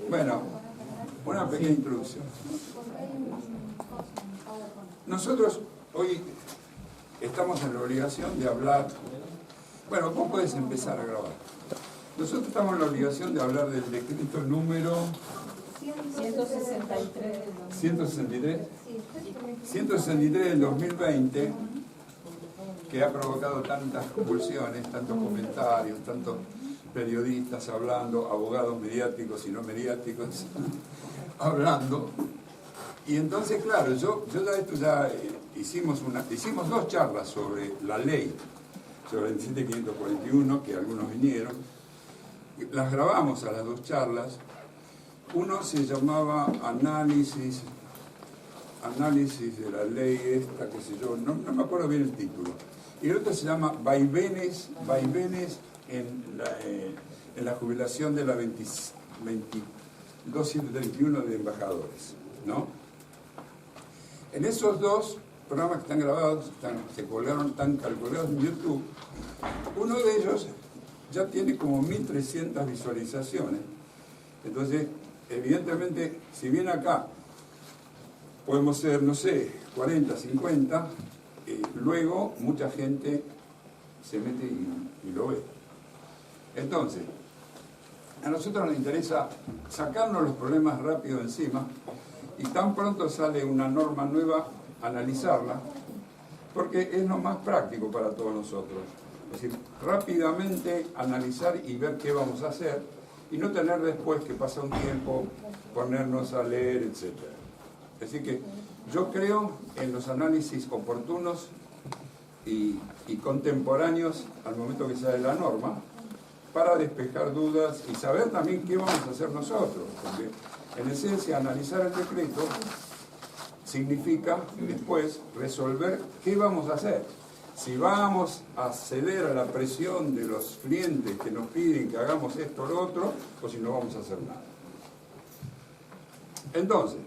Bueno, una pequeña introducción. Nosotros hoy estamos en la obligación de hablar. Bueno, vos podés empezar a grabar. Nosotros estamos en la obligación de hablar del decreto número 163. 163 del 2020, que ha provocado tantas convulsiones, tantos comentarios, tantos periodistas hablando, abogados mediáticos y no mediáticos hablando. Y entonces, claro, yo hicimos dos charlas sobre la ley, sobre el 27541, que algunos vinieron. Las grabamos a las dos charlas. Uno se llamaba análisis de la ley esta, qué sé yo, no me acuerdo bien el título. Y el otro se llama vaivenes en la jubilación de la 2231 de embajadores, ¿no? En esos dos programas que están grabados, están calculados en YouTube, uno de ellos ya tiene como 1300 visualizaciones. Entonces, evidentemente, si bien acá podemos ser, no sé, 40, 50, luego mucha gente se mete y lo ve. Entonces, a nosotros nos interesa sacarnos los problemas rápido encima y tan pronto sale una norma nueva, analizarla, porque es lo más práctico para todos nosotros. Es decir, rápidamente analizar y ver qué vamos a hacer y no tener después que pasa un tiempo ponernos a leer, etc. Así que yo creo en los análisis oportunos y contemporáneos al momento que sale la norma para despejar dudas y saber también qué vamos a hacer nosotros, porque en esencia analizar el decreto significa después resolver qué vamos a hacer. Si vamos a ceder a la presión de los clientes que nos piden que hagamos esto o lo otro, o si no vamos a hacer nada. Entonces,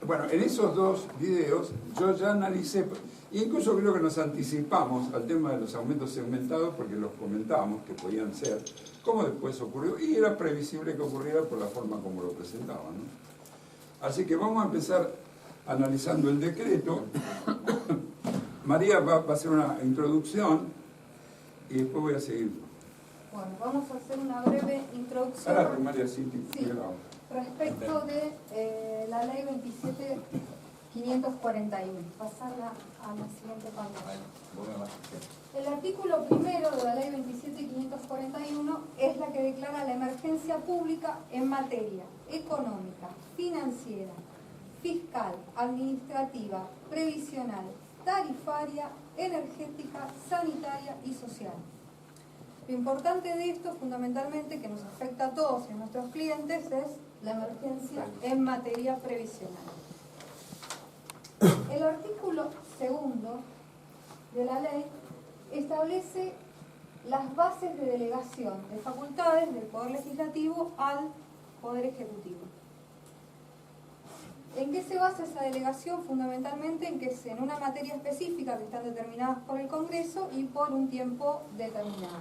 bueno, en esos dos videos yo ya analicé, incluso creo que nos anticipamos al tema de los aumentos segmentados porque los comentábamos que podían ser, como después ocurrió, y era previsible que ocurriera por la forma como lo presentaban, ¿no? Así que vamos a empezar analizando el decreto. María va a hacer una introducción y después voy a seguir. Bueno, vamos a hacer una breve introducción. Ahora, María, sí. Respecto de la ley 27541. Pasarla a la siguiente página. El artículo primero de la ley 27541 es la que declara la emergencia pública en materia económica, financiera, fiscal, administrativa, previsional, tarifaria, energética, sanitaria y social. Lo importante de esto, fundamentalmente, que nos afecta a todos y a nuestros clientes, es la emergencia en materia previsional. El artículo segundo de la ley establece las bases de delegación de facultades del Poder Legislativo al Poder Ejecutivo. ¿En qué se basa esa delegación? Fundamentalmente en que es en una materia específica que están determinadas por el Congreso y por un tiempo determinado.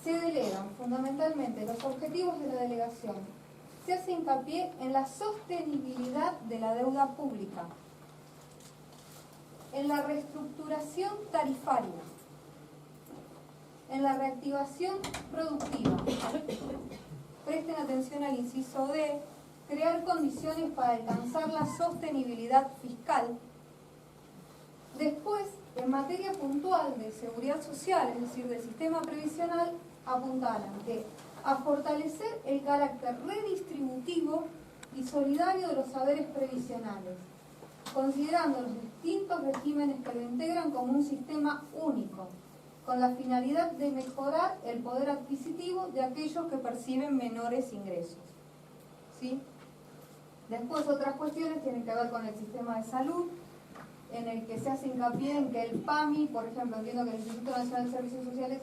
Se delegan fundamentalmente los objetivos de la delegación. Se hace hincapié en la sostenibilidad de la deuda pública, en la reestructuración tarifaria, en la reactivación productiva. Presten atención al inciso D. Crear condiciones para alcanzar la sostenibilidad fiscal. Después, en materia puntual de seguridad social, es decir, del sistema previsional, apuntalan que a fortalecer el carácter redistributivo y solidario de los saberes previsionales, considerando los distintos regímenes que lo integran como un sistema único, con la finalidad de mejorar el poder adquisitivo de aquellos que perciben menores ingresos. ¿Sí? Después otras cuestiones tienen que ver con el sistema de salud, en el que se hace hincapié en que el PAMI, por ejemplo, entiendo que el Instituto Nacional de Servicios Sociales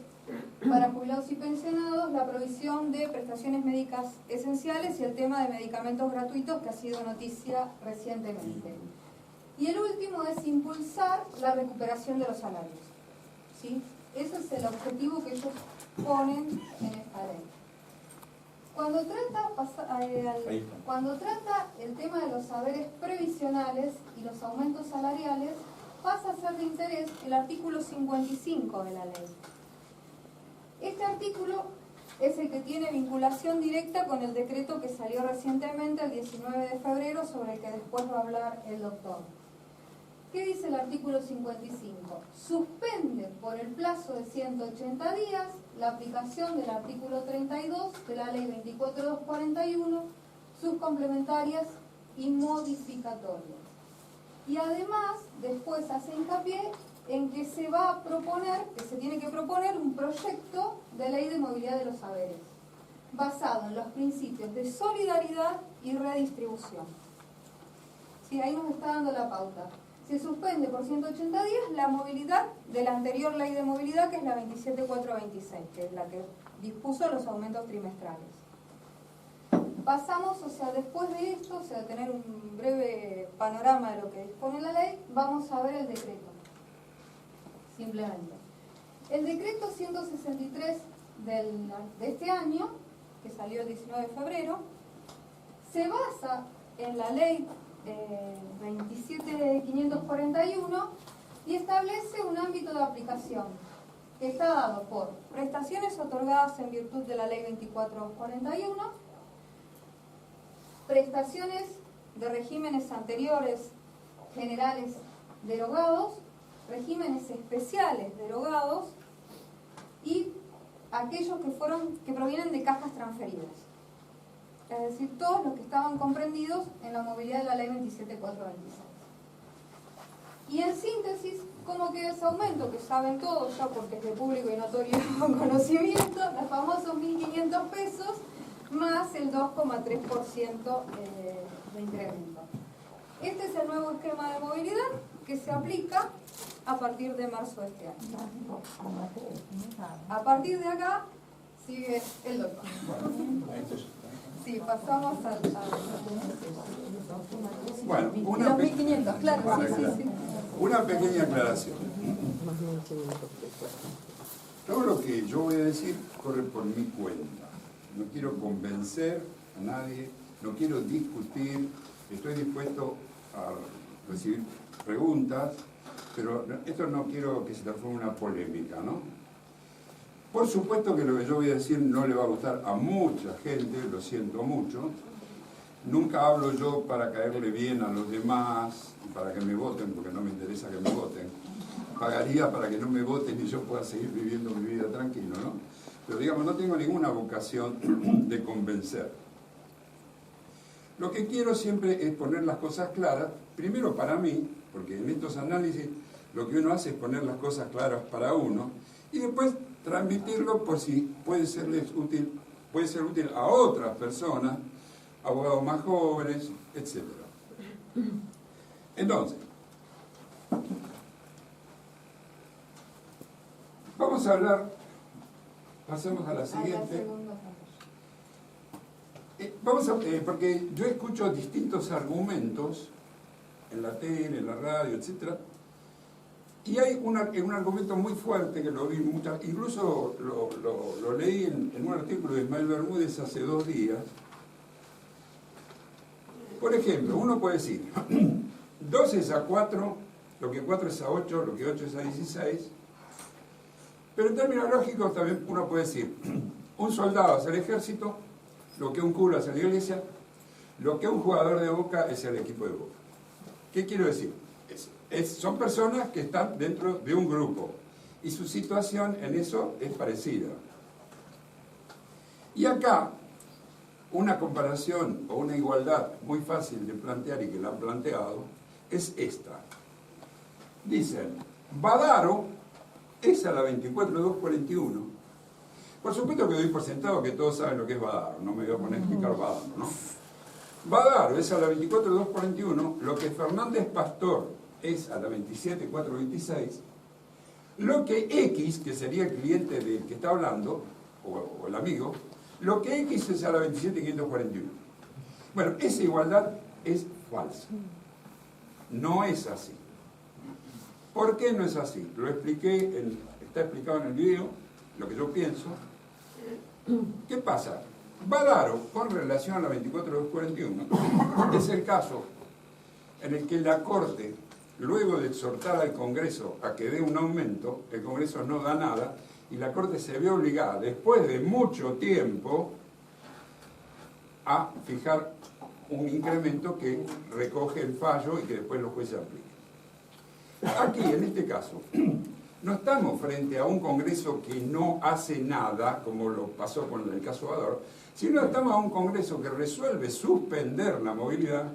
para Jubilados y Pensionados, la provisión de prestaciones médicas esenciales y el tema de medicamentos gratuitos, que ha sido noticia recientemente. Y el último es impulsar la recuperación de los salarios. ¿Sí? Ese es el objetivo que ellos ponen en esta ley. Cuando trata el tema de los saberes previsionales y los aumentos salariales, pasa a ser de interés el artículo 55 de la ley. Este artículo es el que tiene vinculación directa con el decreto que salió recientemente el 19 de febrero, sobre el que después va a hablar el doctor. ¿Qué dice el artículo 55? Suspende por el plazo de 180 días la aplicación del artículo 32 de la ley 24241, sus complementarias y modificatorias. Y además, después hace hincapié en que se va a proponer, que se tiene que proponer un proyecto de ley de movilidad de los saberes, basado en los principios de solidaridad y redistribución. Sí, ahí nos está dando la pauta. Se suspende por 180 días la movilidad de la anterior ley de movilidad, que es la 27426, que es la que dispuso los aumentos trimestrales. Pasamos, o sea, después de esto, o sea, tener un breve panorama de lo que dispone la ley, vamos a ver el decreto. Simplemente. El decreto 163 de este año, que salió el 19 de febrero, se basa en la ley 27541 y establece un ámbito de aplicación que está dado por prestaciones otorgadas en virtud de la ley 24241, prestaciones de regímenes anteriores generales derogados, regímenes especiales derogados y aquellos que provienen de cajas transferidas. Es decir, todos los que estaban comprendidos en la movilidad de la ley 27426. Y en síntesis, ¿cómo queda ese aumento? Que saben todos ya porque es de público y notorio conocimiento, los famosos 1.500 pesos más el 2,3% de incremento. Este es el nuevo esquema de movilidad que se aplica a partir de marzo de este año. A partir de acá sigue el doctor. Sí, pasamos al... Bueno, los 1.500, claro, sí. Una pequeña aclaración. Todo lo que yo voy a decir corre por mi cuenta. No quiero convencer a nadie, no quiero discutir, estoy dispuesto a recibir preguntas, pero esto no quiero que se transforme en una polémica, ¿no? Por supuesto que lo que yo voy a decir no le va a gustar a mucha gente, lo siento mucho. Nunca hablo yo para caerle bien a los demás, para que me voten, porque no me interesa que me voten. Pagaría para que no me voten y yo pueda seguir viviendo mi vida tranquilo, ¿no? Pero digamos, no tengo ninguna vocación de convencer. Lo que quiero siempre es poner las cosas claras, primero para mí, porque en estos análisis lo que uno hace es poner las cosas claras para uno, y después transmitirlo por si puede ser útil a otras personas, abogados más jóvenes, etc. Entonces, vamos a hablar, pasemos a la siguiente. Porque yo escucho distintos argumentos en la tele, en la radio, etc. Y hay un argumento muy fuerte que lo vi incluso lo leí en un artículo de Ismael Bermúdez hace 2 días. Por ejemplo, uno puede decir, 2 es a 4, lo que 4 es a 8, lo que 8 es a 16. Pero en términos lógicos también uno puede decir, un soldado es el ejército, lo que un cura es la iglesia, lo que un jugador de Boca es el equipo de Boca. ¿Qué quiero decir? Son personas que están dentro de un grupo y su situación en eso es parecida. Y acá, una comparación o una igualdad muy fácil de plantear y que la han planteado es esta. Dicen, Badaro es a la 24241. Por supuesto que doy por sentado que todos saben lo que es Badaro, no me voy a poner a explicar Badaro, ¿no? Badaro es a la 24241, lo que Fernández Pastor es a la 27426, lo que X, que sería el cliente del que está hablando, o el amigo, lo que X es a la 27541. Bueno, esa igualdad es falsa. No es así. ¿Por qué no es así? Lo expliqué, está explicado en el video, lo que yo pienso. ¿Qué pasa? Badaro, con relación a la 24.241, es el caso en el que la Corte, luego de exhortar al Congreso a que dé un aumento, el Congreso no da nada, y la Corte se ve obligada, después de mucho tiempo, a fijar un incremento que recoge el fallo y que después los jueces aplican. Aquí, en este caso, no estamos frente a un Congreso que no hace nada, como lo pasó con el caso Badaro, sino estamos a un Congreso que resuelve suspender la movilidad,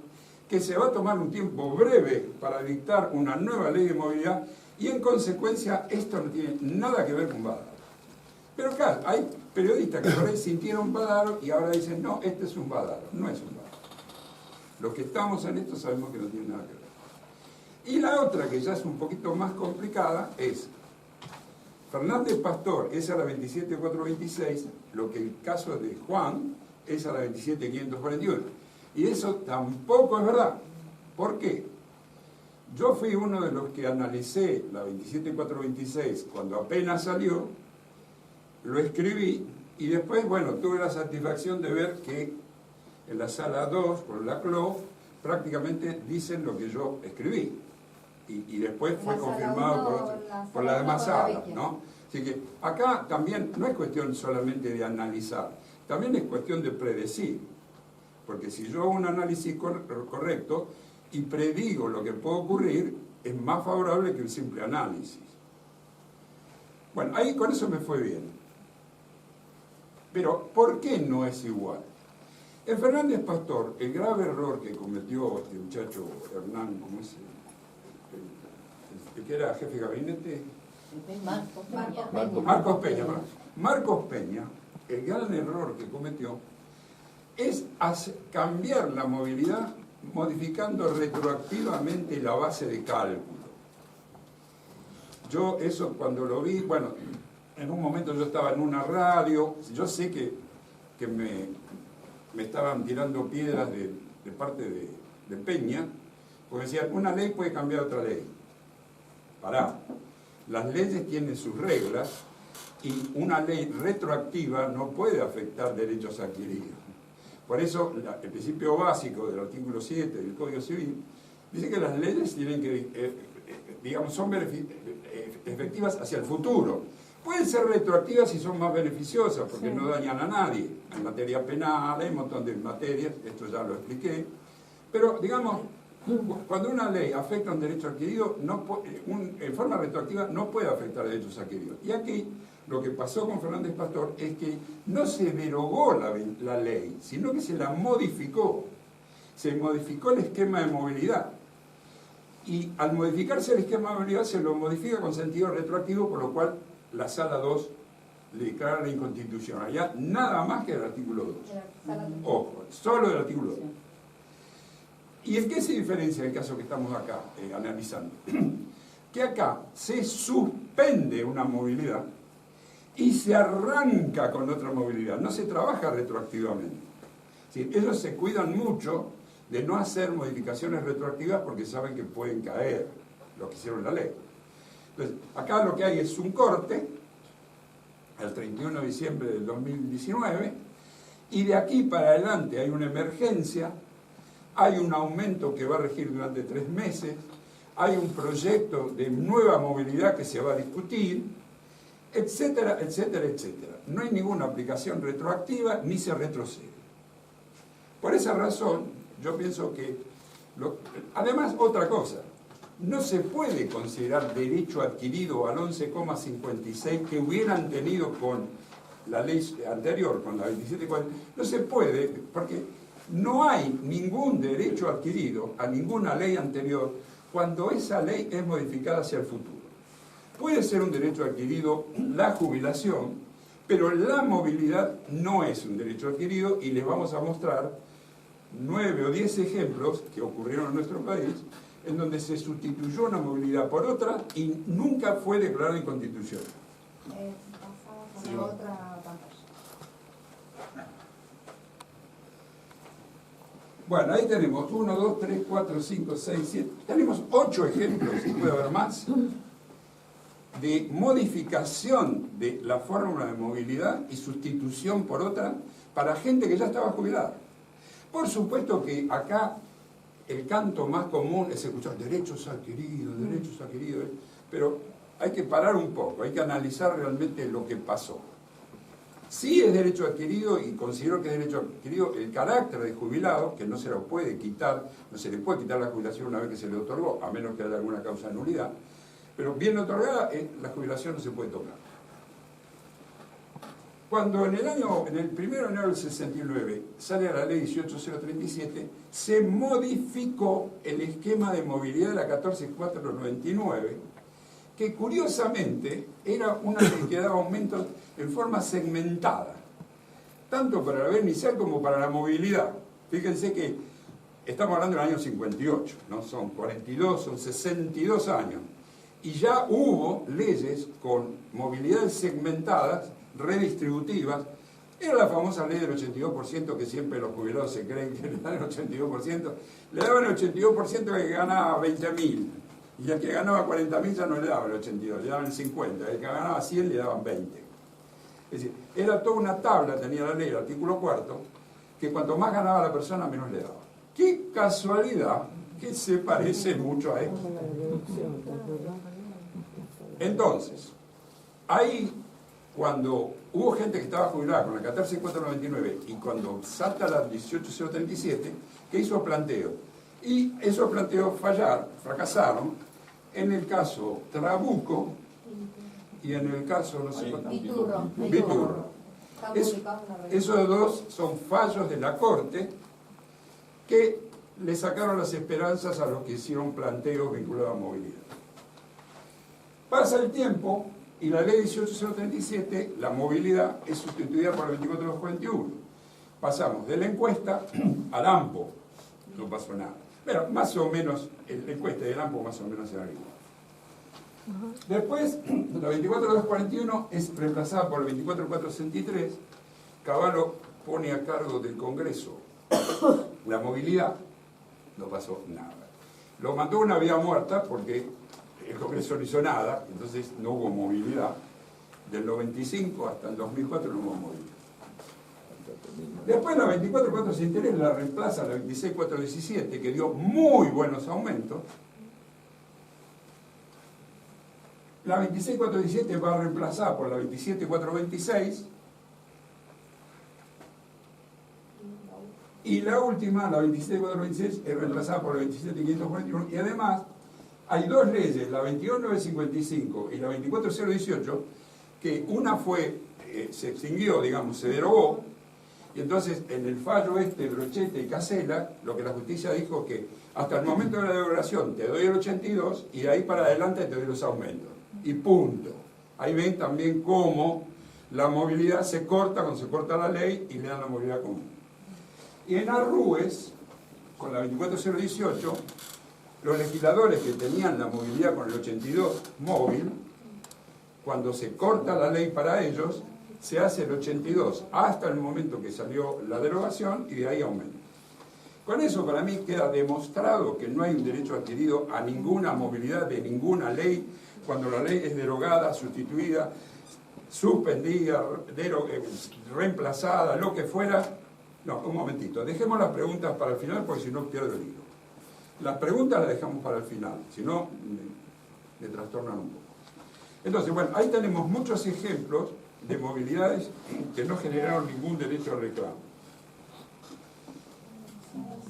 que se va a tomar un tiempo breve para dictar una nueva ley de movilidad, y en consecuencia esto no tiene nada que ver con Badaro. Pero claro, hay periodistas que por ahí sintieron Badaro y ahora dicen, no, este es un Badaro. No es un Badaro. Los que estamos en esto sabemos que no tiene nada que ver. Y la otra, que ya es un poquito más complicada, es Fernández Pastor es a la 27.426, lo que el caso de Juan es a la 27.541. Y eso tampoco es verdad. ¿Por qué? Yo fui uno de los que analicé la 27.426 cuando apenas salió, lo escribí y después, bueno, tuve la satisfacción de ver que en la sala 2, por la CLOF, prácticamente dicen lo que yo escribí. Y después fue confirmado por las demás salas, ¿no? Así que acá también no es cuestión solamente de analizar, también es cuestión de predecir. Porque si yo hago un análisis correcto y predigo lo que puede ocurrir, es más favorable que un simple análisis. Bueno, ahí con eso me fue bien. Pero, ¿por qué no es igual? En Fernández Pastor, el grave error que cometió este muchacho Hernán, ¿cómo es? El que era jefe de gabinete. Marcos Peña. Marcos Peña, el gran error que cometió es cambiar la movilidad modificando retroactivamente la base de cálculo. Yo eso cuando lo vi, bueno, en un momento yo estaba en una radio, yo sé que me estaban tirando piedras de parte de Peña, porque decían, una ley puede cambiar otra ley. Pará, las leyes tienen sus reglas y una ley retroactiva no puede afectar derechos adquiridos. Por eso, el principio básico del artículo 7 del Código Civil dice que las leyes tienen que, digamos, son efectivas hacia el futuro. Pueden ser retroactivas si son más beneficiosas, porque no dañan a nadie. En materia penal hay un montón de materias, esto ya lo expliqué. Pero, digamos, cuando una ley afecta a un derecho adquirido, en forma retroactiva no puede afectar a derechos adquiridos. Y aquí, lo que pasó con Fernández Pastor es que no se derogó la ley, sino que se la modificó. Se modificó el esquema de movilidad. Y al modificarse el esquema de movilidad, se lo modifica con sentido retroactivo, por lo cual la Sala 2 le declara la inconstitucionalidad nada más que del artículo 2. Ojo, solo del artículo 2. ¿Y en qué se diferencia el caso que estamos acá analizando? Que acá se suspende una movilidad y se arranca con otra movilidad, no se trabaja retroactivamente. ¿Sí? Ellos se cuidan mucho de no hacer modificaciones retroactivas porque saben que pueden caer lo que hicieron la ley. Entonces, acá lo que hay es un corte, el 31 de diciembre del 2019, y de aquí para adelante hay una emergencia, hay un aumento que va a regir durante 3 meses, hay un proyecto de nueva movilidad que se va a discutir, etcétera, etcétera, etcétera. No hay ninguna aplicación retroactiva ni se retrocede. Por esa razón, yo pienso que... Además, otra cosa, no se puede considerar derecho adquirido al 11,56 que hubieran tenido con la ley anterior, con la 27.4. No se puede, porque no hay ningún derecho adquirido a ninguna ley anterior cuando esa ley es modificada hacia el futuro. Puede ser un derecho adquirido la jubilación, pero la movilidad no es un derecho adquirido y les vamos a mostrar 9 o 10 ejemplos que ocurrieron en nuestro país en donde se sustituyó una movilidad por otra y nunca fue declarada inconstitucional. Pasamos a la otra pantalla. Bueno, ahí tenemos 1, 2, 3, 4, 5, 6, 7. Tenemos 8 ejemplos, si puede haber más, de modificación de la fórmula de movilidad y sustitución por otra para gente que ya estaba jubilada. Por supuesto que acá el canto más común es escuchar derechos adquiridos, pero hay que parar un poco, hay que analizar realmente lo que pasó. Sí es derecho adquirido, y considero que es derecho adquirido el carácter de jubilado, que no se lo puede quitar, no se le puede quitar la jubilación una vez que se le otorgó, a menos que haya alguna causa de nulidad, pero bien otorgada, la jubilación no se puede tocar. Cuando en el 1 de enero del 69 sale a la ley 18037, se modificó el esquema de movilidad de la 14499, que curiosamente era una ley que daba aumentos en forma segmentada, tanto para la vía inicial como para la movilidad. Fíjense que estamos hablando del año 58, ¿no? Son 42, son 62 años, y ya hubo leyes con movilidades segmentadas, redistributivas. Era la famosa ley del 82%, que siempre los jubilados se creen que le dan el 82%, le daban el 82% que ganaba 20.000, y al que ganaba 40.000 ya no le daban el 82, le daban el 50, el que ganaba 100 le daban 20. Es decir, era toda una tabla, tenía la ley, el artículo 4, que cuanto más ganaba la persona, menos le daba. ¡Qué casualidad! Que se parece mucho a esto. Entonces, ahí, cuando hubo gente que estaba jubilada con la 14499 y cuando salta la 18037, que hizo planteo. Y esos planteos fracasaron en el caso Trabuco y en el caso, no sé cuánto, Viturro. Esos dos son fallos de la Corte que le sacaron las esperanzas a los que hicieron planteos vinculados a movilidad. Pasa el tiempo y la ley 18037, la movilidad, es sustituida por el 24241. Pasamos de la encuesta al AMPO, no pasó nada. Pero más o menos, la encuesta del AMPO más o menos era igual. Después, la 24241 es reemplazada por el 24463. Cavallo pone a cargo del Congreso la movilidad, no pasó nada. Lo mandó una vía muerta porque el Congreso no hizo nada, entonces no hubo movilidad. Del 95 hasta el 2004 no hubo movilidad. Después la 24463 la reemplaza la 26417, que dio muy buenos aumentos. La 26417 va a reemplazar por la 27426. Y la última, la 27426, es reemplazada por la 27541. Y además, hay dos leyes, la 21955 y la 24018, que una se extinguió, digamos, se derogó. Y entonces, en el fallo Brochete y Casella, lo que la justicia dijo es que hasta el momento de la derogación te doy el 82 y de ahí para adelante te doy los aumentos. Y punto. Ahí ven también cómo la movilidad se corta cuando se corta la ley y le dan la movilidad común. Y en Arrúes, con la 24018, los legisladores que tenían la movilidad con el 82 móvil, cuando se corta la ley para ellos, se hace el 82 hasta el momento que salió la derogación y de ahí aumenta. Con eso para mí queda demostrado que no hay un derecho adquirido a ninguna movilidad de ninguna ley cuando la ley es derogada, sustituida, suspendida, reemplazada, lo que fuera. No, un momentito, dejemos las preguntas para el final porque si no pierdo el hilo. Las preguntas las dejamos para el final, si no me trastornan un poco. Entonces, bueno, ahí tenemos muchos ejemplos de movilidades que no generaron ningún derecho al reclamo.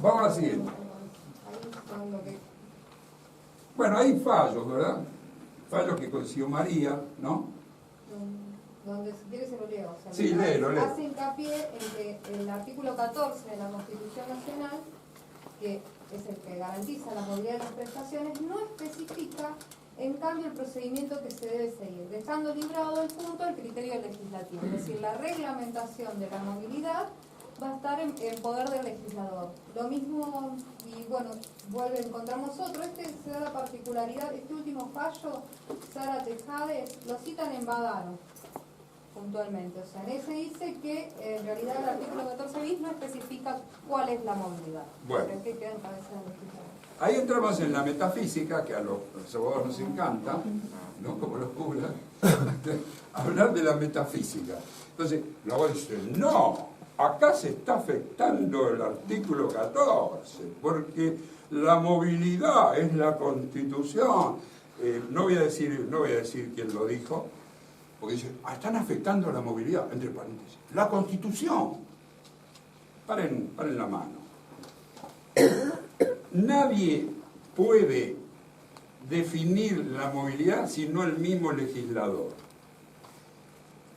Vamos a la siguiente. Bueno, hay fallos, ¿verdad? Fallos que consiguió María, ¿no? Donde si quieres se lo leo. O sea, sí, léelo. Hace hincapié en que el artículo 14 de la Constitución Nacional, que es el que garantiza la movilidad de las prestaciones, no especifica, en cambio, el procedimiento que se debe seguir, dejando librado el punto al criterio legislativo. Es decir, la reglamentación de la movilidad va a estar en poder del legislador. Lo mismo, y bueno, encontramos otro. Se da la particularidad, este último fallo, Sara Tejades, lo citan en Badano, puntualmente. O sea, en ese dice que en realidad el artículo 14 bis no especifica cuál cuál es la movilidad. Bueno. Pero que queda en cabeza del legislador. Ahí entramos en la metafísica, que a los abogados nos encanta, ¿no? Como los curas, hablar de la metafísica. Entonces, los abogados dicen, no, acá se está afectando el artículo 14, porque la movilidad es la Constitución. No voy a decir quién lo dijo, porque dice, están afectando la movilidad, entre paréntesis, la Constitución. Paren la mano. Nadie puede definir la movilidad sino el mismo legislador.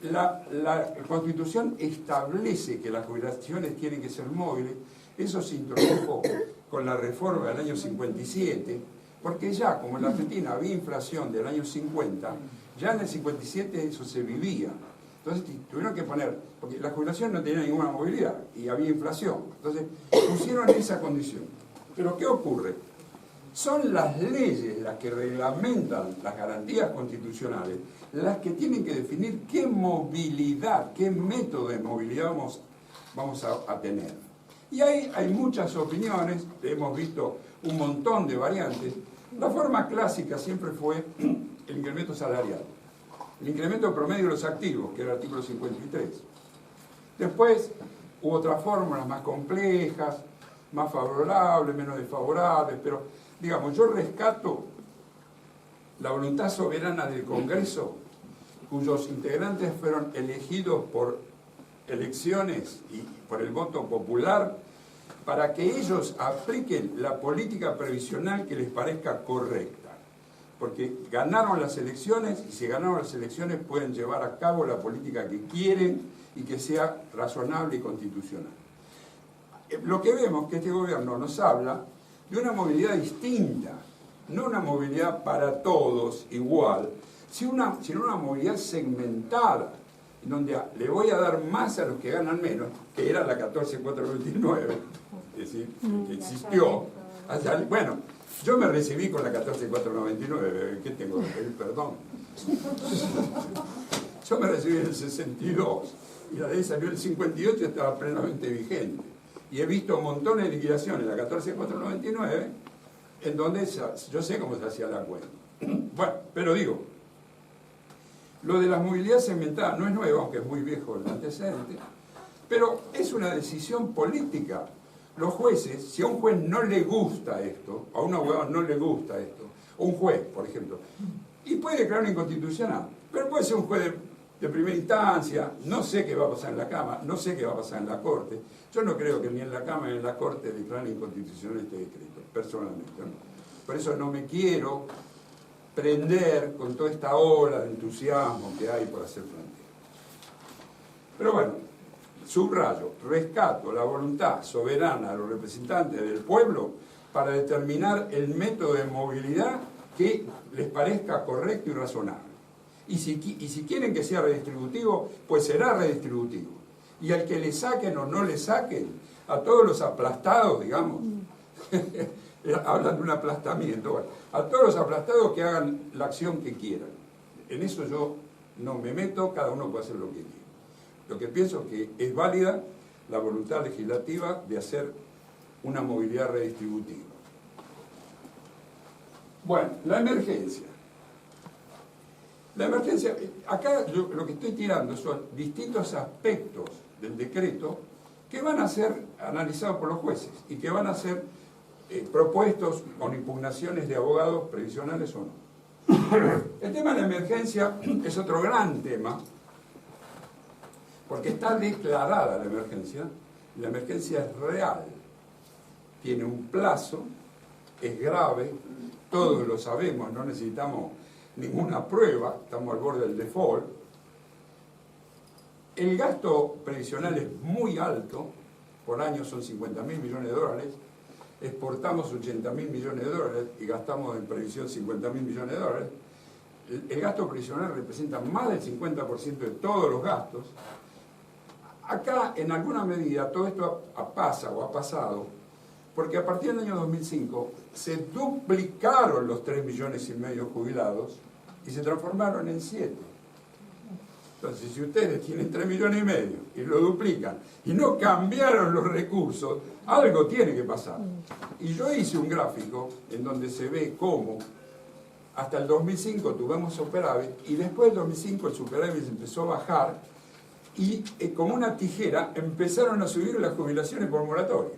La Constitución establece que las jubilaciones tienen que ser móviles. Eso se introdujo con la reforma del año 57, porque ya como en la Argentina había inflación del año 50, ya en el 57 eso se vivía. Entonces tuvieron que poner, porque la jubilación no tenía ninguna movilidad y había inflación. Entonces pusieron esa condición. Pero ¿qué ocurre? Son las leyes las que reglamentan las garantías constitucionales, las que tienen que definir qué movilidad, qué método de movilidad vamos a tener. Y ahí hay muchas opiniones, hemos visto un montón de variantes. La forma clásica siempre fue el incremento salarial, el incremento promedio de los activos, que era el artículo 53. Después hubo otras fórmulas más complejas, más favorables, menos desfavorables, pero digamos, yo rescato la voluntad soberana del Congreso, cuyos integrantes fueron elegidos por elecciones y por el voto popular, para que ellos apliquen la política previsional que les parezca correcta. Porque ganaron las elecciones, y si ganaron las elecciones pueden llevar a cabo la política que quieren y que sea razonable y constitucional. Lo que vemos es que este gobierno nos habla de una movilidad distinta, no una movilidad para todos igual, sino una movilidad segmentada, en donde le voy a dar más a los que ganan menos, que era la 14429, es decir, que existió. Bueno, yo me recibí con la 14499, ¿qué tengo que pedir perdón? Yo me recibí en el 62, y la ley salió en el 58 y estaba plenamente vigente. Y he visto montones de liquidaciones, la 14499, en donde yo sé cómo se hacía la cuenta. Bueno, pero digo, lo de la movilidad segmentada no es nuevo, aunque es muy viejo el antecedente, pero es una decisión política. Los jueces, si a un juez no le gusta esto, a un abogado no le gusta esto, o un juez, por ejemplo, y puede declarar inconstitucional, pero puede ser un juez de primera instancia, no sé qué va a pasar en la Cámara, no sé qué va a pasar en la Corte. Yo no creo que ni en la Cámara ni en la Corte declaren inconstitucional este decreto, personalmente, ¿no? Por eso no me quiero prender con toda esta ola de entusiasmo que hay por hacer frontera. Pero bueno, subrayo, rescato la voluntad soberana de los representantes del pueblo para determinar el método de movilidad que les parezca correcto y razonable. Y si quieren que sea redistributivo, pues será redistributivo. Y al que le saquen o no le saquen, a todos los aplastados, digamos, hablan de un aplastamiento, bueno, a todos los aplastados que hagan la acción que quieran. En eso yo no me meto, cada uno puede hacer lo que quiera. Lo que pienso es que es válida la voluntad legislativa de hacer una movilidad redistributiva. Bueno, la emergencia. La emergencia, acá lo que estoy tirando son distintos aspectos del decreto que van a ser analizados por los jueces y que van a ser propuestos con impugnaciones de abogados previsionales o no. El tema de la emergencia es otro gran tema, porque está declarada la emergencia, y la emergencia es real, tiene un plazo, es grave, todos lo sabemos, no necesitamos ninguna prueba, estamos al borde del default. El gasto previsional es muy alto, por año son 50.000 millones de dólares, exportamos 80.000 millones de dólares y gastamos en previsión 50.000 millones de dólares. El gasto previsional representa más del 50% de todos los gastos. Acá, en alguna medida, todo esto pasa o ha pasado, porque a partir del año 2005 se duplicaron los 3,5 millones jubilados y se transformaron en 7. Entonces, si ustedes tienen 3,5 millones y lo duplican y no cambiaron los recursos, algo tiene que pasar. Y yo hice un gráfico en donde se ve cómo hasta el 2005 tuvimos superávit y después del 2005 el superávit empezó a bajar y como una tijera empezaron a subir las jubilaciones por moratoria.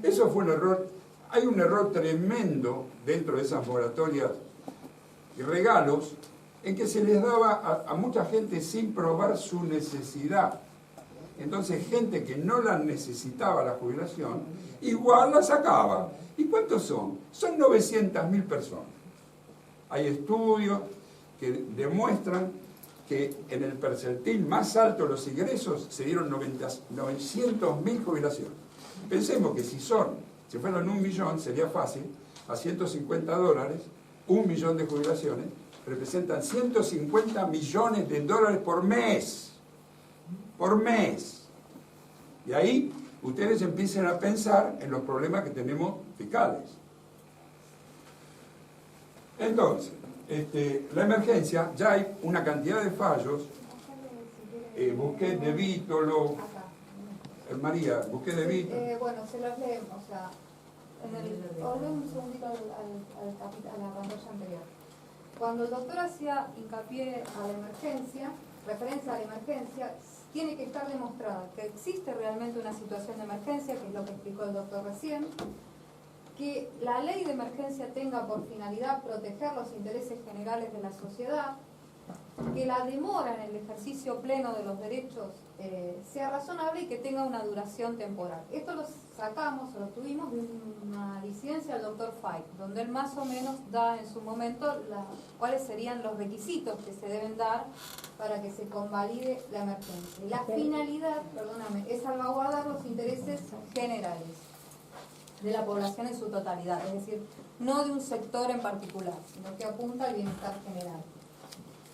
Eso fue un error. Hay un error tremendo dentro de esas moratorias y regalos en que se les daba a mucha gente sin probar su necesidad. Entonces gente que no la necesitaba la jubilación, igual la sacaba. ¿Y cuántos son? Son 900.000 personas. Hay estudios que demuestran que en el percentil más alto de los ingresos se dieron 900.000 jubilaciones. Pensemos que si fueran 1 millón, sería fácil, a $150, 1 millón de jubilaciones, representan 150 millones de dólares por mes. Por mes. Y ahí ustedes empiecen a pensar en los problemas que tenemos fiscales. Entonces, la emergencia, ya hay una cantidad de fallos. Busqué de Vítolo, María, busqué de Vítolo. Bueno, se los leemos, o sea, volvemos un segundito a la pantalla anterior. Cuando el doctor hacía hincapié a la emergencia, referencia a la emergencia, tiene que estar demostrado que existe realmente una situación de emergencia, que es lo que explicó el doctor recién, que la ley de emergencia tenga por finalidad proteger los intereses generales de la sociedad, que la demora en el ejercicio pleno de los derechos sea razonable y que tenga una duración temporal. Esto lo sacamos, o lo tuvimos de una disidencia del doctor Fike, donde él más o menos da en su momento cuáles serían los requisitos que se deben dar para que se convalide la emergencia. Y la finalidad, perdóname, es salvaguardar los intereses generales de la población en su totalidad, es decir, no de un sector en particular, sino que apunta al bienestar general.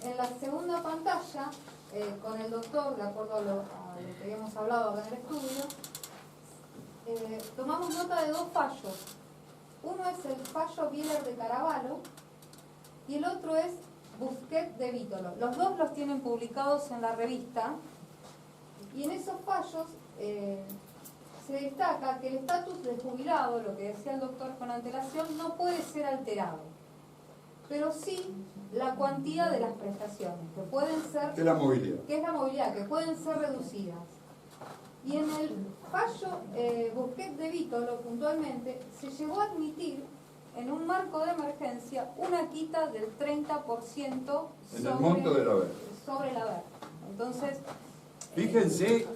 En la segunda pantalla, con el doctor, de acuerdo a lo que habíamos hablado acá en el estudio, tomamos nota de 2 fallos. Uno es el fallo Bieler de Caraballo y el otro es Busquet de Vítolo. Los dos los tienen publicados en la revista y en esos fallos se destaca que el estatus de jubilado, lo que decía el doctor con antelación, no puede ser alterado, pero sí la cuantía de las prestaciones, que pueden ser... Que es la movilidad. Que es la movilidad, que pueden ser reducidas. Y en el fallo Busquet de Vítolo, puntualmente, se llegó a admitir, en un marco de emergencia, una quita del 30% en el monto del haber. Sobre el haber. Entonces... Fíjense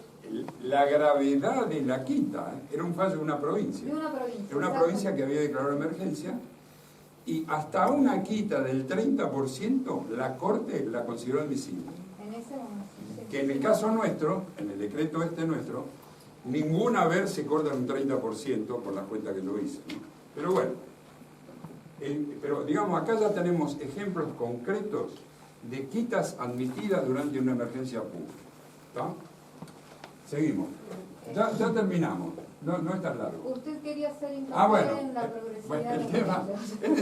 la gravedad de la quita. Era un fallo de una provincia. De una provincia. De una provincia que había declarado emergencia. Y hasta una quita del 30% la Corte la consideró admisible. En ese momento. Que en el caso nuestro, en el decreto nuestro, ningún haber se corta un 30% por la cuenta que lo hice, ¿no? Pero bueno, pero digamos, acá ya tenemos ejemplos concretos de quitas admitidas durante una emergencia pública. ¿Está? Seguimos. Ya terminamos. No es tan largo. Usted quería hacer hincapié en la progresividad. Bueno, el tema, este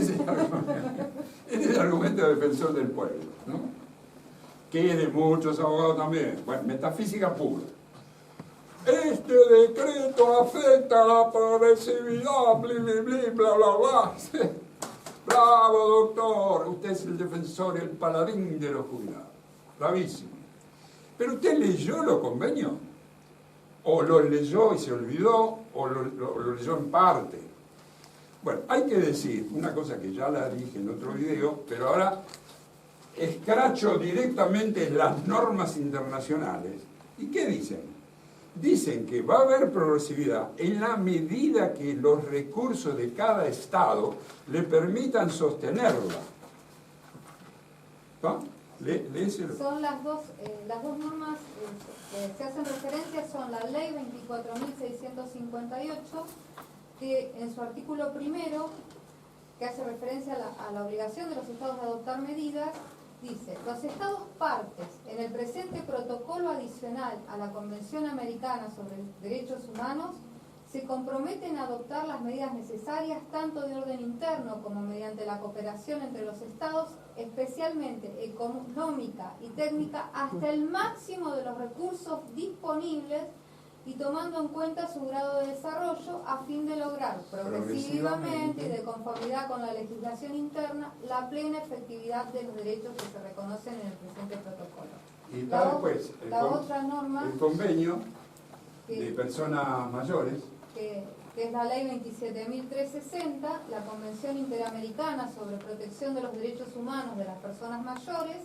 es el argumento de defensor del pueblo, ¿no? Que de muchos abogados también. Bueno, metafísica pura. Este decreto afecta a la progresividad, bla, bla, bla. Bravo, doctor. Usted es el defensor, el paladín de los jubilados. Bravísimo. Pero usted leyó los convenios. O lo leyó y se olvidó, o lo leyó en parte. Bueno, hay que decir una cosa que ya la dije en otro video, pero ahora escracho directamente las normas internacionales. ¿Y qué dicen? Dicen que va a haber progresividad en la medida que los recursos de cada Estado le permitan sostenerla. ¿No? Son las dos normas que se hacen referencia, son la ley 24.658, que en su artículo primero, que hace referencia a la obligación de los estados de adoptar medidas, dice: los estados partes en el presente protocolo adicional a la Convención Americana sobre Derechos Humanos se comprometen a adoptar las medidas necesarias tanto de orden interno como mediante la cooperación entre los estados, especialmente económica y técnica, hasta el máximo de los recursos disponibles y tomando en cuenta su grado de desarrollo a fin de lograr progresivamente y de conformidad con la legislación interna la plena efectividad de los derechos que se reconocen en el presente protocolo. Y está después otra norma, el convenio de personas mayores, que es la Ley 27.360, la Convención Interamericana sobre Protección de los Derechos Humanos de las Personas Mayores,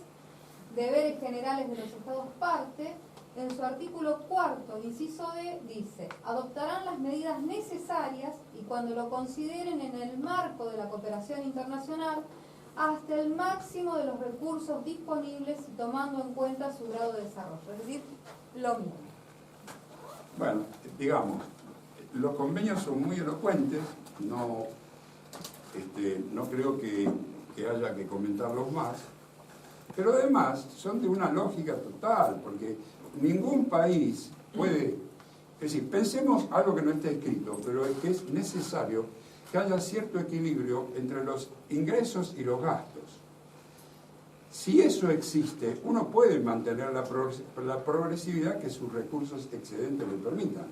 deberes generales de los Estados parte. En su artículo 4, inciso D, dice: adoptarán las medidas necesarias y cuando lo consideren en el marco de la cooperación internacional hasta el máximo de los recursos disponibles y tomando en cuenta su grado de desarrollo. Es decir, lo mismo. Bueno, digamos, los convenios son muy elocuentes, no creo que haya que comentarlos más, pero además son de una lógica total, porque ningún país puede, es decir, pensemos algo que no está escrito, pero es que es necesario que haya cierto equilibrio entre los ingresos y los gastos. Si eso existe, uno puede mantener la progresividad que sus recursos excedentes le permitan.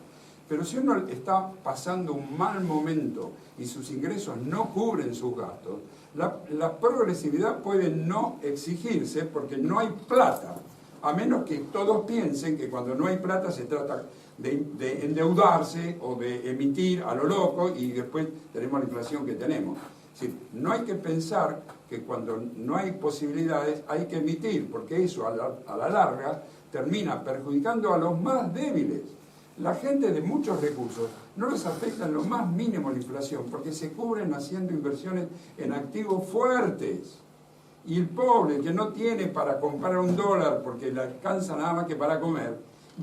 Pero si uno está pasando un mal momento y sus ingresos no cubren sus gastos, la progresividad puede no exigirse porque no hay plata. A menos que todos piensen que cuando no hay plata se trata de endeudarse o de emitir a lo loco y después tenemos la inflación que tenemos. Es decir, no hay que pensar que cuando no hay posibilidades hay que emitir, porque eso a la larga termina perjudicando a los más débiles. La gente de muchos recursos no les afecta en lo más mínimo la inflación porque se cubren haciendo inversiones en activos fuertes. Y el pobre que no tiene para comprar $1 porque le alcanza nada más que para comer,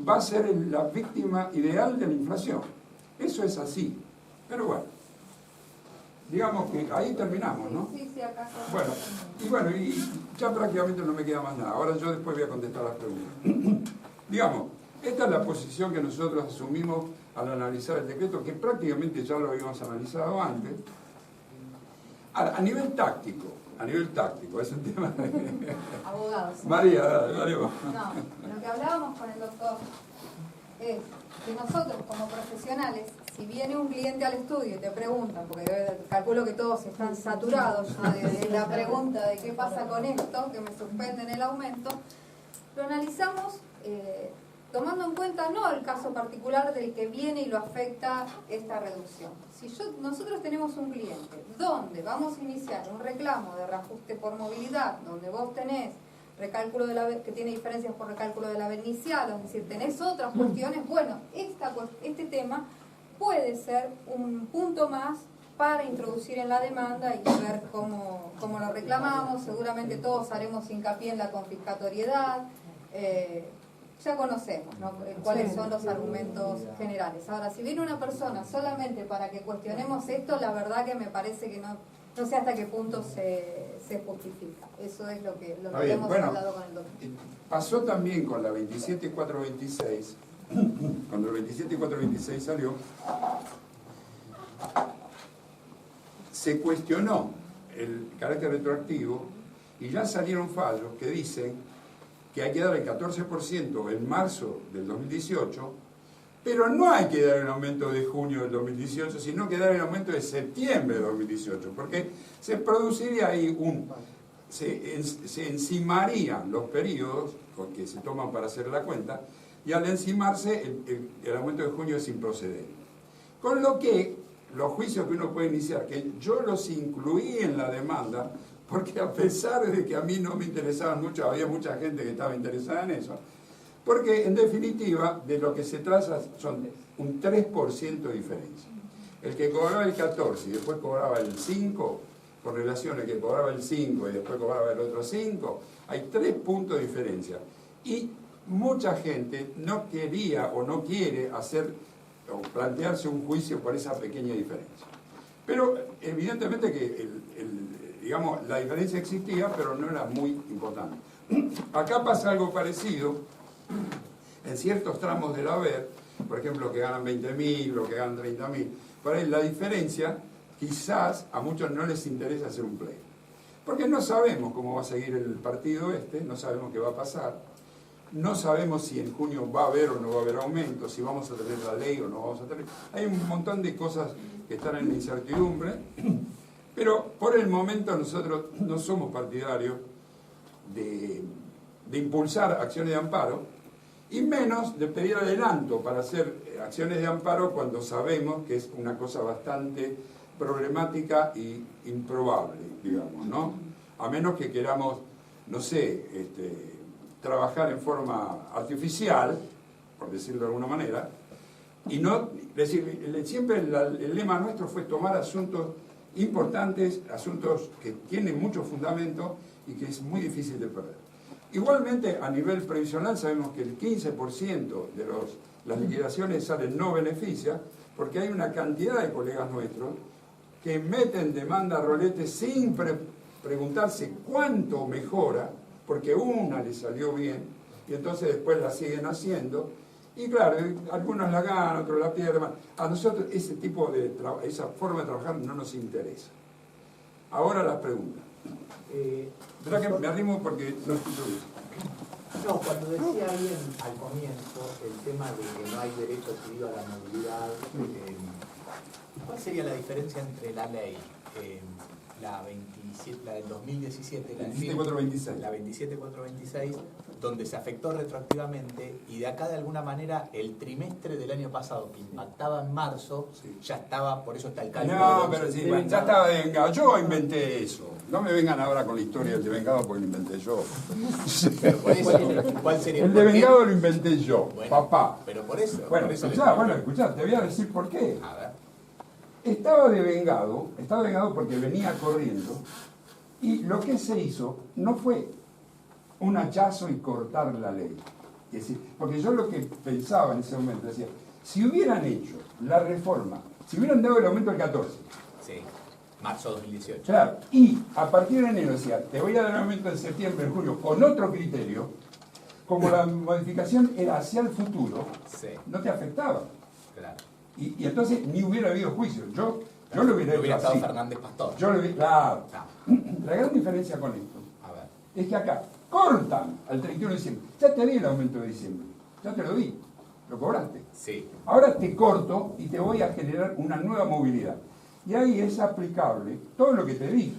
va a ser la víctima ideal de la inflación. Eso es así. Pero bueno, digamos que ahí terminamos, ¿no? Sí, acá Bueno, y ya prácticamente no me queda más nada. Ahora yo después voy a contestar las preguntas. Digamos, esta es la posición que nosotros asumimos al analizar el decreto, que prácticamente ya lo habíamos analizado antes. A nivel táctico, es un tema de... Abogados. María, dale vos. No, lo que hablábamos con el doctor es que nosotros como profesionales, si viene un cliente al estudio y te pregunta, porque yo calculo que todos están saturados ya de la pregunta de qué pasa con esto, que me suspenden el aumento, lo analizamos tomando en cuenta no el caso particular del que viene y lo afecta esta reducción. Si nosotros tenemos un cliente donde vamos a iniciar un reclamo de reajuste por movilidad, donde vos tenés recálculo que tiene diferencias por recálculo de la haber iniciado, es decir, tenés otras cuestiones, bueno, este tema puede ser un punto más para introducir en la demanda y ver cómo lo reclamamos. Seguramente todos haremos hincapié en la confiscatoriedad. Ya conocemos, ¿no?, cuáles son los argumentos generales. Ahora, si viene una persona solamente para que cuestionemos esto, la verdad que me parece que no sé hasta qué punto se justifica. Eso es lo que hemos hablado con el doctor. Pasó también con la 27426, cuando el 27426 salió, se cuestionó el carácter retroactivo y ya salieron fallos que dicen que hay que dar el 14% en marzo del 2018, pero no hay que dar el aumento de junio del 2018, sino que dar el aumento de septiembre del 2018, porque se produciría ahí se encimarían los periodos que se toman para hacer la cuenta, y al encimarse el aumento de junio es improcedente. Con lo que los juicios que uno puede iniciar, que yo los incluí en la demanda, porque a pesar de que a mí no me interesaban mucho, había mucha gente que estaba interesada en eso, porque en definitiva de lo que se trata son un 3% de diferencia. El que cobraba el 14 y después cobraba el 5, con relación al que cobraba el 5 y después cobraba el otro 5, hay 3 puntos de diferencia. Y mucha gente no quería o no quiere hacer o plantearse un juicio por esa pequeña diferencia. Pero evidentemente que digamos, la diferencia existía, pero no era muy importante. Acá pasa algo parecido en ciertos tramos del haber, por ejemplo, los que ganan 20.000, los que ganan 30.000. Por ahí la diferencia, quizás a muchos no les interesa hacer un play. Porque no sabemos cómo va a seguir el partido no sabemos qué va a pasar, no sabemos si en junio va a haber o no va a haber aumento, si vamos a tener la ley o no vamos a tener. Hay un montón de cosas que están en la incertidumbre, pero por el momento nosotros no somos partidarios de impulsar acciones de amparo y menos de pedir adelanto para hacer acciones de amparo cuando sabemos que es una cosa bastante problemática y improbable, digamos, ¿no? A menos que queramos, no sé, trabajar en forma artificial, por decirlo de alguna manera, y no, es decir, siempre el lema nuestro fue tomar asuntos importantes, asuntos que tienen mucho fundamento y que es muy difícil de perder. Igualmente, a nivel previsional sabemos que el 15% de las liquidaciones salen no beneficia, porque hay una cantidad de colegas nuestros que meten demanda a rolete sin preguntarse cuánto mejora, porque una le salió bien, y entonces después la siguen haciendo, y claro, algunos la ganan, otros la pierden. A nosotros esa forma de trabajar no nos interesa. Ahora la pregunta. Espera que me arrimo porque no escucho bien. No, cuando decía alguien al comienzo el tema de que no hay derecho adquirido a la movilidad, ¿cuál sería la diferencia entre la ley, la del 2017, la 27426, la 27426, donde se afectó retroactivamente, y de acá de alguna manera el trimestre del año pasado que impactaba en marzo, sí, ya estaba, por eso está el cálculo? No, pero sí, ya estaba devengado. Yo inventé eso. No me vengan ahora con la historia del devengado porque lo inventé yo. ¿Cuál sería? El devengado lo inventé yo, bueno, papá. Pero por eso. Bueno, escuchá, te voy a decir por qué. A ver. Estaba devengado porque venía corriendo, y lo que se hizo no fue un hachazo y cortar la ley. Es decir, porque yo lo que pensaba en ese momento, decía, si hubieran hecho la reforma, si hubieran dado el aumento del 14. Sí, marzo 2018. Claro, y a partir de enero decía, te voy a dar el aumento en septiembre, en julio, con otro criterio, como la modificación era hacia el futuro, sí, no te afectaba. Claro. Y entonces ni hubiera habido juicio. Yo lo hubiera hecho estado así. Fernández Pastor. Claro. La gran diferencia con esto es que acá cortan al 31 de diciembre. Ya te di el aumento de diciembre. Ya te lo di. Lo cobraste. Sí. Ahora te corto y te voy a generar una nueva movilidad. Y ahí es aplicable todo lo que te dije.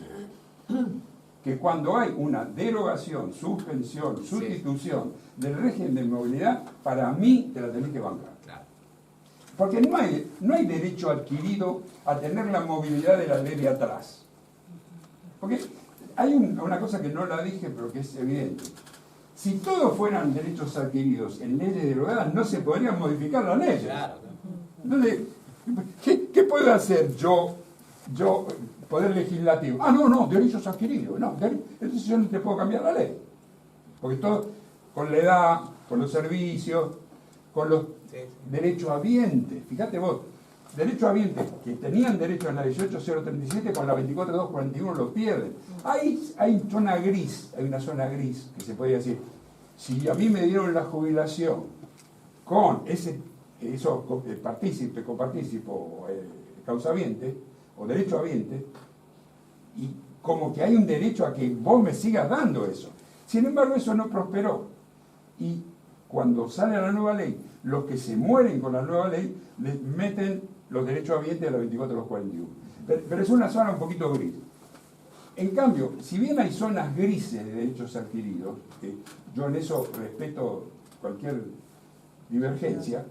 Que cuando hay una derogación, suspensión, sustitución del régimen de movilidad, para mí te la tenés que bancar. Porque no hay derecho adquirido a tener la movilidad de la ley de atrás. Porque hay una cosa que no la dije, pero que es evidente. Si todos fueran derechos adquiridos en leyes derogadas, no se podrían modificar las leyes. Claro. Entonces, ¿qué puedo hacer yo, poder legislativo? No, derechos adquiridos. No, entonces yo no te puedo cambiar la ley. Porque todo, con la edad, con los servicios, con los derechohabientes, fíjate vos, derechohabientes que tenían derecho en la 18037, con la 24241 lo pierden. Hay zona gris, hay una zona gris que se podría decir, si a mí me dieron la jubilación con copartícipo, causaviente o derechohabiente, y como que hay un derecho a que vos me sigas dando eso. Sin embargo, eso no prosperó. Y cuando sale la nueva ley, los que se mueren con la nueva ley les meten los derechos habientes a la 24241. Pero es una zona un poquito gris. En cambio, si bien hay zonas grises de derechos adquiridos, que yo en eso respeto cualquier divergencia,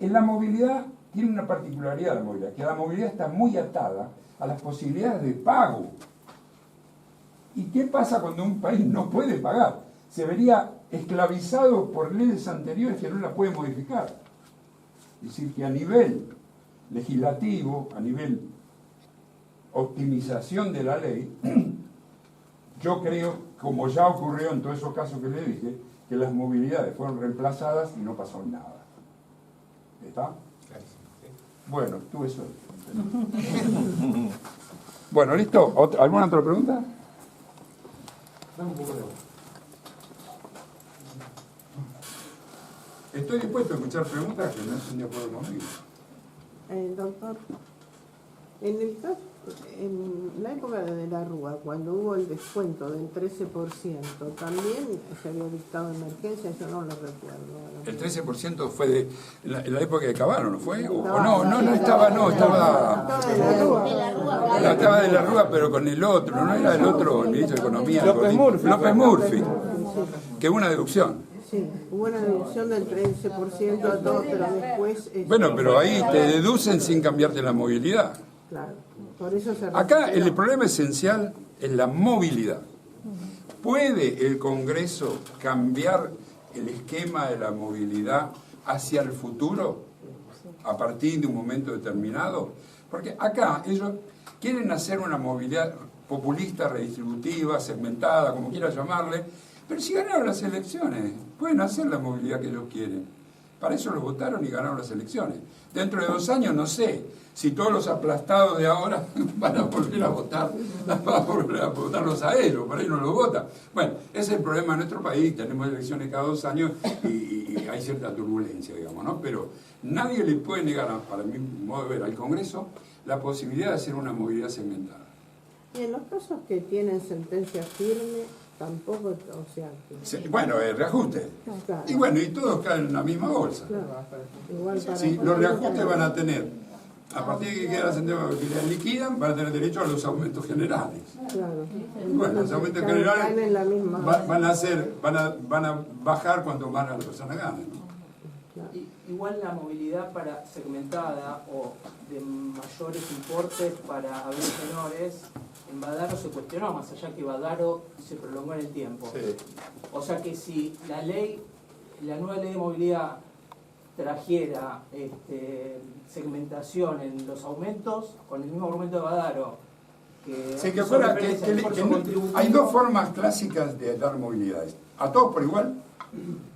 en la movilidad tiene una particularidad la movilidad, que la movilidad está muy atada a las posibilidades de pago. ¿Y qué pasa cuando un país no puede pagar? Se vería esclavizado por leyes anteriores que no las puede modificar. Es decir, que a nivel legislativo, a nivel optimización de la ley, yo creo, como ya ocurrió en todos esos casos que le dije, que las movilidades fueron reemplazadas y no pasó nada. ¿Está? Bueno, tuve suerte. Bueno, ¿listo? ¿Alguna otra pregunta? Dame un poco de agua. Estoy dispuesto a escuchar preguntas que no estén de acuerdo conmigo. Doctor, en la época de la Rúa, cuando hubo el descuento del 13%, también se había dictado emergencia, yo no lo recuerdo. El 13% fue en la época de Cavallo, ¿no fue? Estaba de la Rúa, pero con el otro, no era el otro, el ministro de Economía. López Murphy, que hubo una deducción. Sí, hubo una deducción del 13% a todos, pero después... Bueno, pero ahí te deducen sin cambiarte la movilidad. Claro, por eso se Acá recuperó. el problema esencial es la movilidad. ¿Puede el Congreso cambiar el esquema de la movilidad hacia el futuro a partir de un momento determinado? Porque acá ellos quieren hacer una movilidad populista, redistributiva, segmentada, como quiera llamarle, pero si ganaron las elecciones, pueden hacer la movilidad que ellos quieren. Para eso los votaron y ganaron las elecciones. Dentro de 2 años no sé si todos los aplastados de ahora van a volver a votar, van a volver a votarlos a ellos, para ellos no los votan. Bueno, ese es el problema de nuestro país, tenemos elecciones cada 2 años y hay cierta turbulencia, digamos, ¿no? Pero nadie le puede negar, para mi modo de ver, al Congreso la posibilidad de hacer una movilidad segmentada. Y en los casos que tienen sentencia firme, tampoco, o sea... Bueno, el reajuste. Claro. Y bueno, y todos caen en la misma bolsa. Claro. Igual para Sí, los reajustes van a tener, a partir de que queda la sentencia que la liquidan, van a tener derecho a los aumentos generales. Claro. Bueno, los aumentos Caen generales en la misma... van a bajar cuanto más la persona gane, ¿no? Igual la movilidad para segmentada o de mayores importes para haberes menores, en Badaro se cuestionó, más allá que Badaro se prolongó en el tiempo. Sí. O sea que si la nueva ley de movilidad trajera segmentación en los aumentos, con el mismo argumento de Badaro, que fuera, contributivo, hay 2 formas clásicas de dar movilidades. A todos por igual,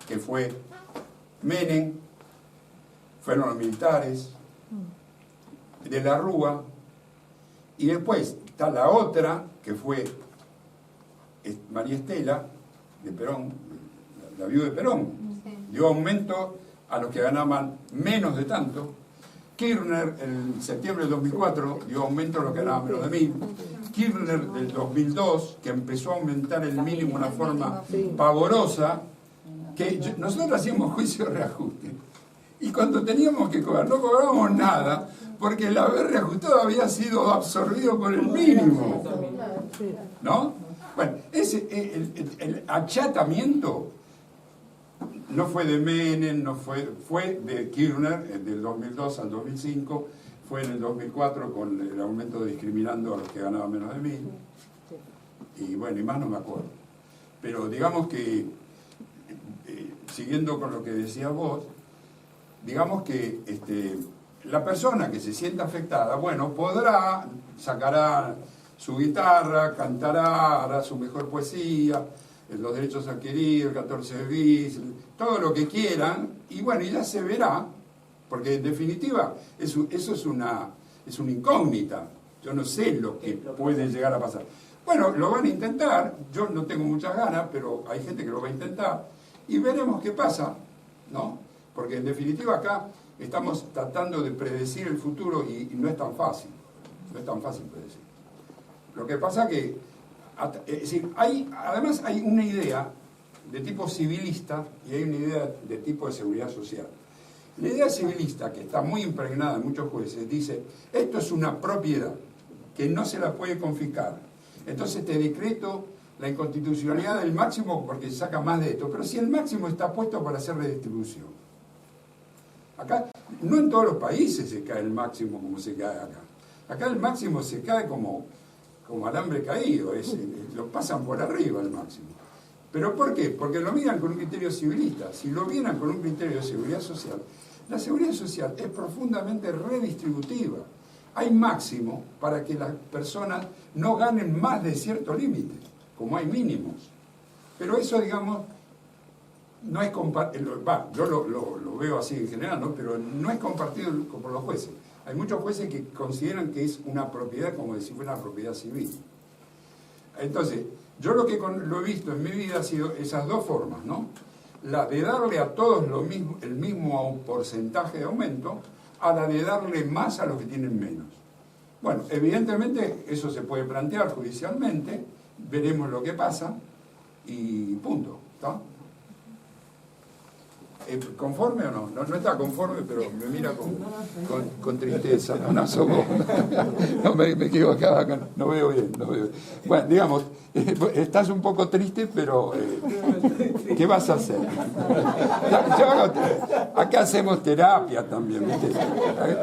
que fue Menem, fueron los militares, de la Rúa, y después está la otra, que fue María Estela, de Perón, la viuda de Perón, dio aumento a los que ganaban menos de tanto. Kirchner, en septiembre del 2004, dio aumento a los que ganaban menos de 1.000. Kirchner del 2002, que empezó a aumentar el mínimo de una forma pavorosa, que nosotros hacíamos juicio de reajuste. Y cuando teníamos que cobrar, no cobrábamos nada, porque el haber reajustado había sido absorbido por el mínimo. ¿No? Bueno, el achatamiento no fue de Menem, fue de Kirchner, del 2002 al 2005, fue en el 2004 con el aumento discriminando a los que ganaban menos de 1.000. Y bueno, y más no me acuerdo. Pero digamos que, siguiendo con lo que decías vos, digamos que la persona que se sienta afectada, bueno, sacará su guitarra, cantará, hará su mejor poesía, los derechos adquiridos, el 14 bis, todo lo que quieran, y bueno, y ya se verá, porque en definitiva eso es una incógnita. Yo no sé lo que puede llegar a pasar. Bueno, lo van a intentar, yo no tengo muchas ganas, pero hay gente que lo va a intentar, y veremos qué pasa, ¿no? Porque en definitiva acá estamos tratando de predecir el futuro y no es tan fácil. No es tan fácil predecir. Lo que pasa que, es decir, además hay una idea de tipo civilista y hay una idea de tipo de seguridad social. La idea civilista, que está muy impregnada en muchos jueces, dice, esto es una propiedad que no se la puede confiscar. Entonces te decreto la inconstitucionalidad del máximo porque se saca más de esto. Pero si el máximo está puesto para hacer redistribución. Acá, no en todos los países se cae el máximo como se cae acá. Acá el máximo se cae como alambre caído, lo pasan por arriba el máximo. ¿Pero por qué? Porque lo miran con un criterio civilista. Si lo miran con un criterio de seguridad social, la seguridad social es profundamente redistributiva. Hay máximo para que las personas no ganen más de cierto límite, como hay mínimos. Pero eso, digamos, no es compartido, yo lo veo así en general, ¿no? Pero no es compartido por los jueces. Hay muchos jueces que consideran que es una propiedad como si fuera una propiedad civil. Entonces, yo lo he visto en mi vida ha sido esas 2 formas, ¿no? la de darle a todos el mismo porcentaje de aumento a la de darle más a los que tienen menos. Bueno, evidentemente eso se puede plantear judicialmente, veremos lo que pasa y punto, ¿está? ¿Conforme o no? No está conforme, pero me mira con tristeza. No somos. No me equivocaba, no veo bien. Bueno, digamos, estás un poco triste, pero ¿qué vas a hacer? Acá hacemos terapia también, ¿viste?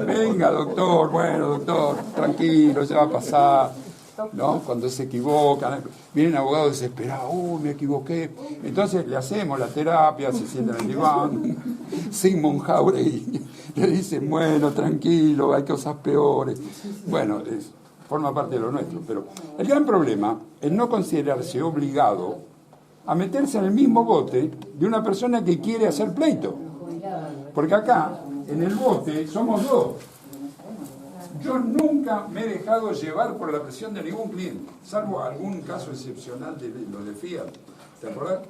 Venga, doctor, bueno, doctor, tranquilo, ya va a pasar. ¿No? Cuando se equivocan, vienen abogados desesperados, me equivoqué. Entonces le hacemos la terapia, se sientan en el diván. Sigmund Jauregui le dicen, bueno, tranquilo, hay cosas peores. Bueno, forma parte de lo nuestro. Pero el gran problema es no considerarse obligado a meterse en el mismo bote de una persona que quiere hacer pleito. Porque acá, en el bote, somos dos. Yo nunca me he dejado llevar por la presión de ningún cliente, salvo algún caso excepcional de los de Fiat. ¿Te acordás?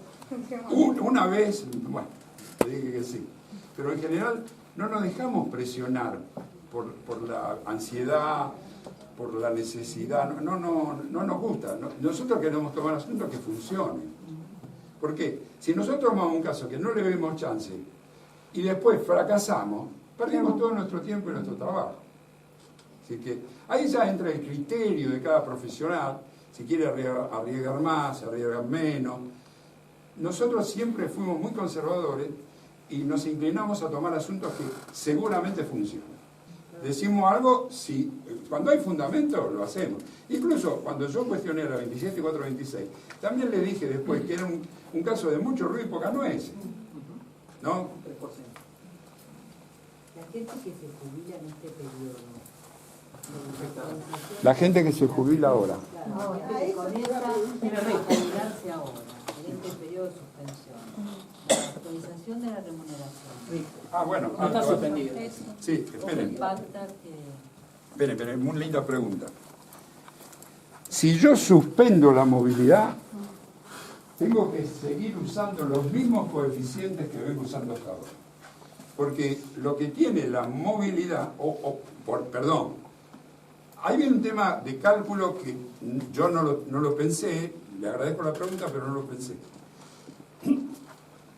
Una vez, bueno, te dije que sí. Pero en general no nos dejamos presionar por la ansiedad, por la necesidad. No nos gusta. Nosotros queremos tomar asuntos que funcionen. ¿Por qué? Si nosotros tomamos un caso que no le vemos chance y después fracasamos, perdemos todo nuestro tiempo y nuestro trabajo. Así que ahí ya entra el criterio de cada profesional, si quiere arriesgar más, arriesgar menos. Nosotros siempre fuimos muy conservadores y nos inclinamos a tomar asuntos que seguramente funcionan. Decimos algo, sí, cuando hay fundamento lo hacemos. Incluso cuando yo cuestioné la 27426, también le dije después que era un caso de mucho ruido y poca nueces, ¿no? La gente que se jubila en este periodo. La gente que se jubila ahora. Claro, que comienza a jubilarse ahora, en este periodo de suspensión. La actualización de la remuneración. Ah, bueno. No está suspendido. Sí, esperen. Esperen, muy linda pregunta. Si yo suspendo la movilidad, tengo que seguir usando los mismos coeficientes que vengo usando hasta ahora. Porque lo que tiene la movilidad, perdón, hay un tema de cálculo que yo no lo pensé, le agradezco la pregunta, pero no lo pensé.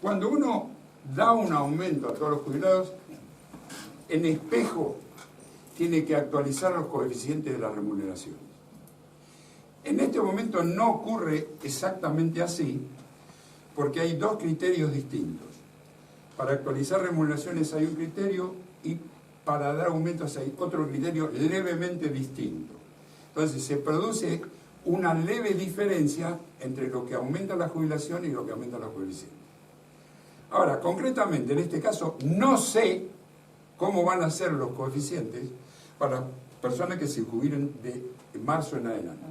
Cuando uno da un aumento a todos los jubilados, en espejo tiene que actualizar los coeficientes de la remuneración. En este momento no ocurre exactamente así, porque hay dos criterios distintos. Para actualizar remuneraciones hay un criterio y para dar aumentos hay otro criterio levemente distinto. Entonces se produce una leve diferencia entre lo que aumenta la jubilación y lo que aumenta los coeficientes. Ahora, concretamente, en este caso, no sé cómo van a ser los coeficientes para personas que se jubilen de marzo en adelante.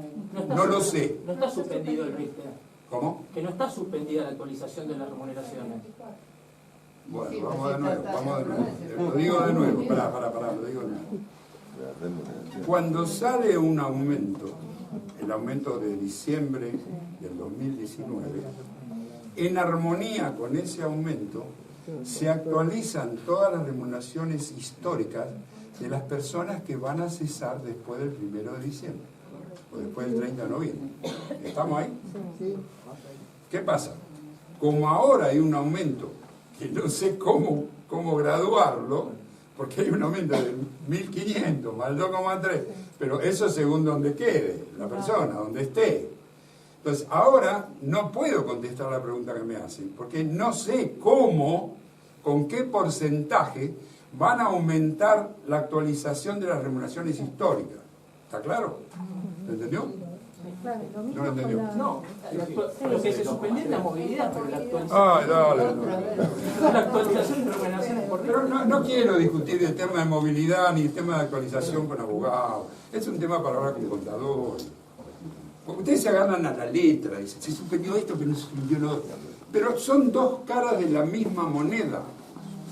No lo sé. No está suspendido el RISTE. ¿Cómo? Que no está suspendida la actualización de las remuneraciones. Bueno, vamos de nuevo. Lo digo de nuevo, pará, lo digo de nuevo. Cuando sale un aumento, el aumento de diciembre del 2019, en armonía con ese aumento, se actualizan todas las remuneraciones históricas de las personas que van a cesar después del 1 de diciembre, o después del 30 de noviembre. ¿Estamos ahí? ¿Qué pasa? Como ahora hay un aumento, que no sé cómo graduarlo, porque hay un aumento de 1.500 más el 2,3, pero eso según donde quede la persona, donde esté. Entonces, ahora no puedo contestar la pregunta que me hacen, porque no sé cómo, con qué porcentaje van a aumentar la actualización de las remuneraciones históricas. ¿Está claro? ¿Lo entendió? ¿No lo entendió? No, lo que se suspendió es la movilidad, pero la actualización. Dale. La actualización de remuneraciones por Pero no quiero discutir el tema de movilidad ni el tema de actualización con abogados. Es un tema para hablar con contadores. Porque ustedes se agarran a la letra, dicen, se suspendió esto, pero no se suspendió lo otro. Pero son dos caras de la misma moneda.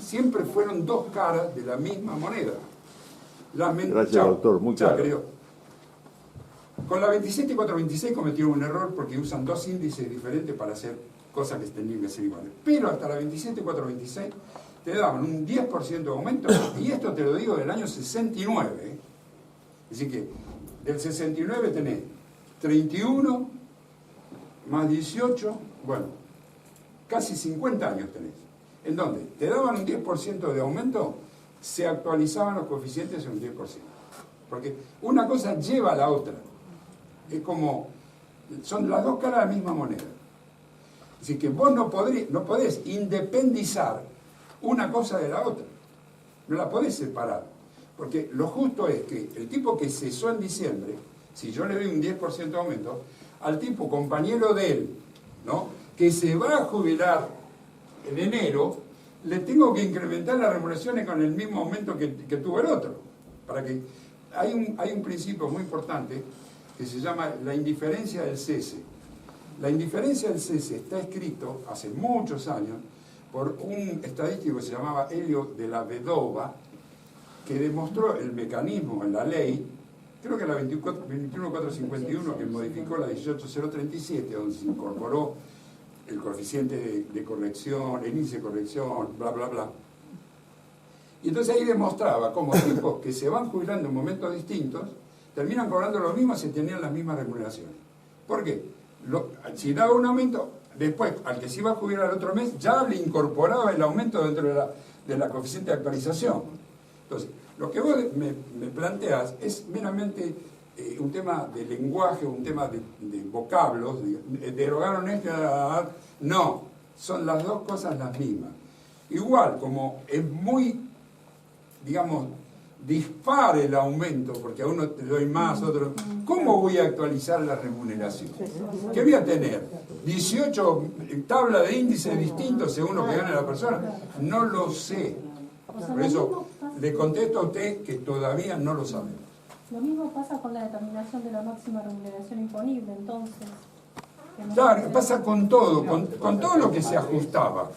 Siempre fueron dos caras de la misma moneda. Gracias, doctor. Muy claro. Querido. Con la 27426 cometieron un error porque usan dos índices diferentes para hacer cosas que tendrían que ser iguales. Pero hasta la 27.426 te daban un 10% de aumento, y esto te lo digo del año 69. ¿eh? Es decir que del 69 tenés 31 más 18, bueno, casi 50 años tenés. ¿En dónde? Te daban un 10% de aumento, se actualizaban los coeficientes en un 10%. Porque una cosa lleva a la otra. Es como, son las dos caras de la misma moneda. Así que vos no podés independizar una cosa de la otra. No la podés separar. Porque lo justo es que el tipo que cesó en diciembre, si yo le doy un 10% de aumento, al tipo compañero de él, ¿no?, que se va a jubilar en enero, le tengo que incrementar las remuneraciones con el mismo aumento que tuvo el otro. Para que hay un principio muy importante que se llama la indiferencia del cese. La indiferencia del cese está escrito hace muchos años por un estadístico que se llamaba Helio de la Vedova, que demostró el mecanismo en la ley, creo que la 21.451, que modificó la 18.037, donde se incorporó el coeficiente de corrección, el índice de corrección, bla, bla, bla. Y entonces ahí demostraba cómo tipos que se van jubilando en momentos distintos terminan cobrando lo mismo si tenían las mismas remuneraciones. ¿Por qué? Si daba un aumento, después al que se iba a jubilar el otro mes ya le incorporaba el aumento dentro de la coeficiente de actualización. Entonces, lo que vos me planteas es meramente un tema de lenguaje, un tema de vocablos, derogaron esto, no, son las dos cosas las mismas. Igual, como es muy, digamos, dispar el aumento, porque a uno te doy más, a otro, ¿cómo voy a actualizar la remuneración? ¿Qué voy a tener? ¿18 tablas de índices distintos según lo que gana la persona? No lo sé. Por eso le contesto a usted que todavía no lo sabemos. Lo mismo pasa con la determinación de la máxima remuneración imponible, entonces. Claro, pasa con todo, con todo lo que se ajustaba.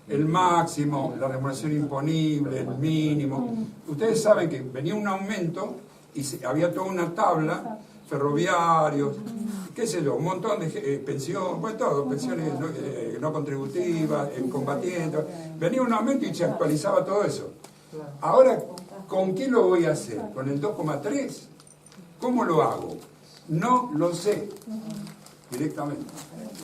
El máximo, la remuneración imponible, el mínimo. Ustedes saben que venía un aumento y había toda una tabla, ferroviarios, qué sé yo, un montón de pensiones, bueno, todo, pensiones no contributivas, combatientes. Venía un aumento y se actualizaba todo eso. Ahora, ¿con qué lo voy a hacer? ¿Con el 2,3? ¿Cómo lo hago? No lo sé directamente.